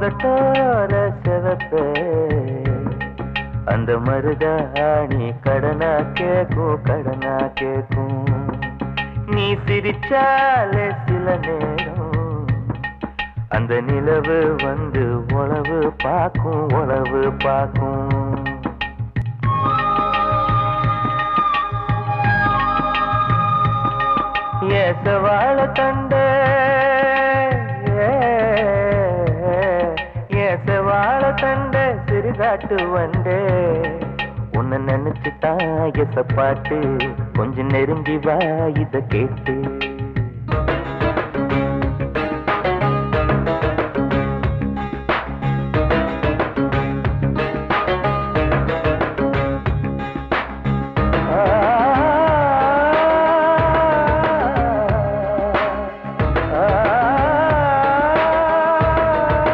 உதட்டோர செவப்பே அந்த மருதாணி கடனா கேக்கும் நீ சிரிச்சாலே சில நேரம் அந்த நிலவு வந்து உளவு பார்க்கும் ஏசவாழ தண்டே ஏசவாழ தண்டே சிறுகாட்டு வண்டே உன்னை நினைச்சுதான் எசப்பாட்டு கொஞ்சம் நெருங்கி வா இத கேட்டு